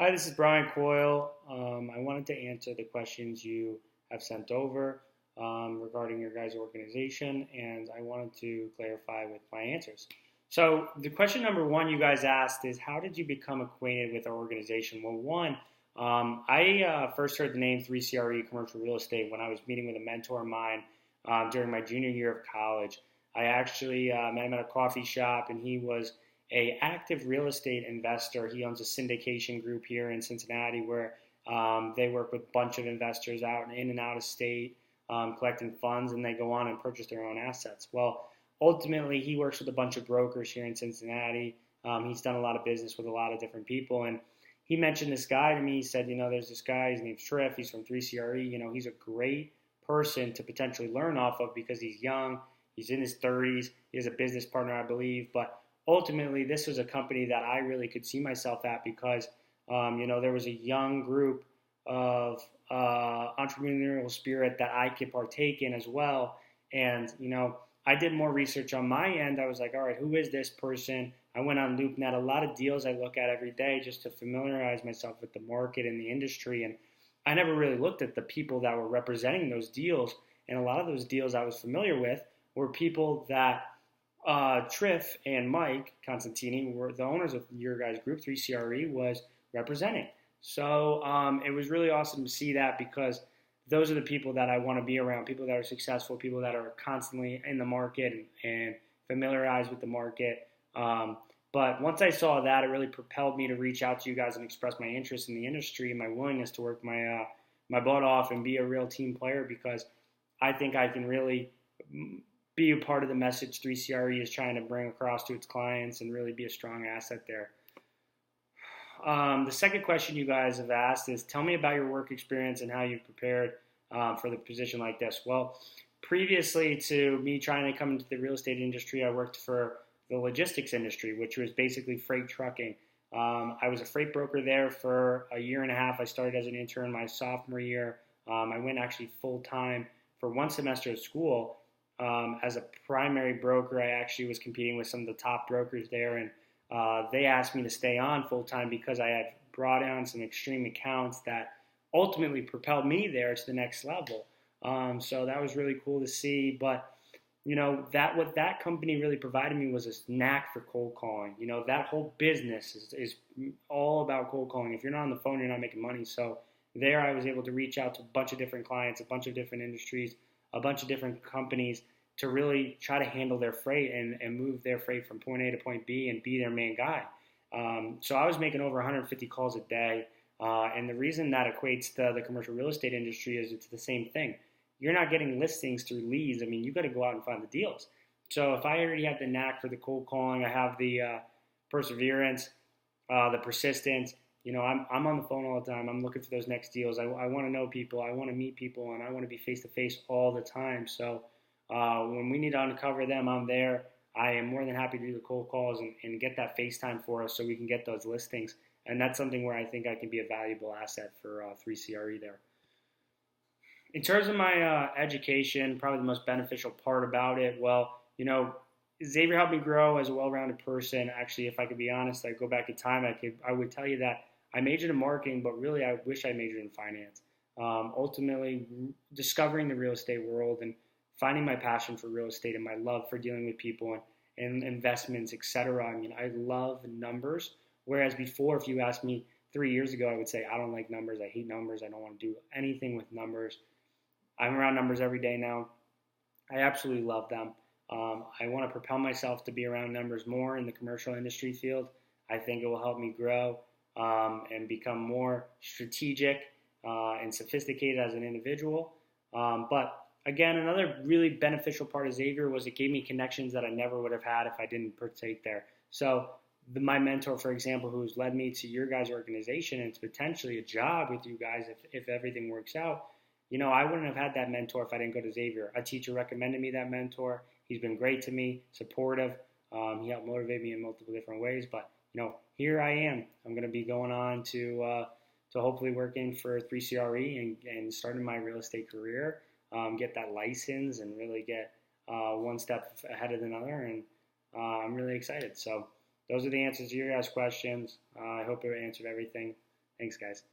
Hi, this is Brian Coyle. I wanted to answer the questions you have sent over regarding your guys' organization, and I wanted to clarify with my answers. So, the question number one you guys asked is, how did you become acquainted with our organization? Well, one, I first heard the name 3CRE Commercial Real Estate when I was meeting with a mentor of mine during my junior year of college. I actually met him at a coffee shop, and he was a active real estate investor. He owns a syndication group here in Cincinnati where they work with a bunch of investors out in and out of state, collecting funds, and they go on and purchase their own assets. Well, ultimately, he works with a bunch of brokers here in Cincinnati. He's done a lot of business with a lot of different people, and he mentioned this guy to me. He said, there's this guy, his name's Triff, he's from 3CRE. He's a great person to potentially learn off of because he's young, he's in his 30s, he has a business partner, I believe, but ultimately, this was a company that I really could see myself at because, there was a young group of entrepreneurial spirit that I could partake in as well. And, I did more research on my end. I was like, all right, who is this person? I went on LoopNet, a lot of deals I look at every day just to familiarize myself with the market and the industry. And I never really looked at the people that were representing those deals. And a lot of those deals I was familiar with were people that Triff and Mike Constantini were the owners of your guys' group, 3CRE, was representing. So it was really awesome to see that because those are the people that I want to be around, people that are successful, people that are constantly in the market and familiarized with the market. But once I saw that, it really propelled me to reach out to you guys and express my interest in the industry and my willingness to work my butt off and be a real team player because I think I can really be a part of the message 3CRE is trying to bring across to its clients and really be a strong asset there. The second question you guys have asked is, tell me about your work experience and how you've prepared for the position like this. Well, previously to me trying to come into the real estate industry, I worked for the logistics industry, which was basically freight trucking. I was a freight broker there for a year and a half. I started as an intern my sophomore year. I went actually full-time for one semester of school. As a primary broker, I actually was competing with some of the top brokers there, and they asked me to stay on full-time because I had brought on some extreme accounts that ultimately propelled me there to the next level. So that was really cool to see. But, what that company really provided me was this knack for cold calling. That whole business is all about cold calling. If you're not on the phone, you're not making money. So there I was able to reach out to a bunch of different clients, a bunch of different industries, a bunch of different companies to really try to handle their freight and move their freight from point A to point B and be their main guy. So I was making over 150 calls a day. And the reason that equates to the commercial real estate industry is it's the same thing. You're not getting listings through leads. I mean, you got to go out and find the deals. So if I already have the knack for the cold calling, I have the perseverance, the persistence. I'm on the phone all the time. I'm looking for those next deals. I want to know people. I want to meet people, and I want to be face-to-face all the time. So when we need to uncover them, I'm there. I am more than happy to do the cold calls and get that FaceTime for us so we can get those listings. And that's something where I think I can be a valuable asset for 3CRE there. In terms of my education, probably the most beneficial part about it, well, Xavier helped me grow as a well-rounded person. Actually, if I could be honest, I go back in time, I would tell you that I majored in marketing, but really I wish I majored in finance. Ultimately, discovering the real estate world and finding my passion for real estate and my love for dealing with people and investments, etc. I mean, I love numbers, whereas before, if you asked me 3 years ago, I would say, I don't like numbers, I hate numbers, I don't want to do anything with numbers. I'm around numbers every day now. I absolutely love them. I want to propel myself to be around numbers more in the commercial industry field. I think it will help me grow and become more strategic and sophisticated as an individual. But again, another really beneficial part of Xavier was it gave me connections that I never would have had if I didn't partake there. So my mentor, for example, who's led me to your guys' organization and to potentially a job with you guys if everything works out, I wouldn't have had that mentor if I didn't go to Xavier. A teacher recommended me that mentor. He's been great to me, supportive. He helped motivate me in multiple different ways. But, here I am. I'm going to be going on to hopefully working for 3CRE and starting my real estate career, get that license and really get one step ahead of another. And I'm really excited. So those are the answers to your guys' questions. I hope it answered everything. Thanks, guys.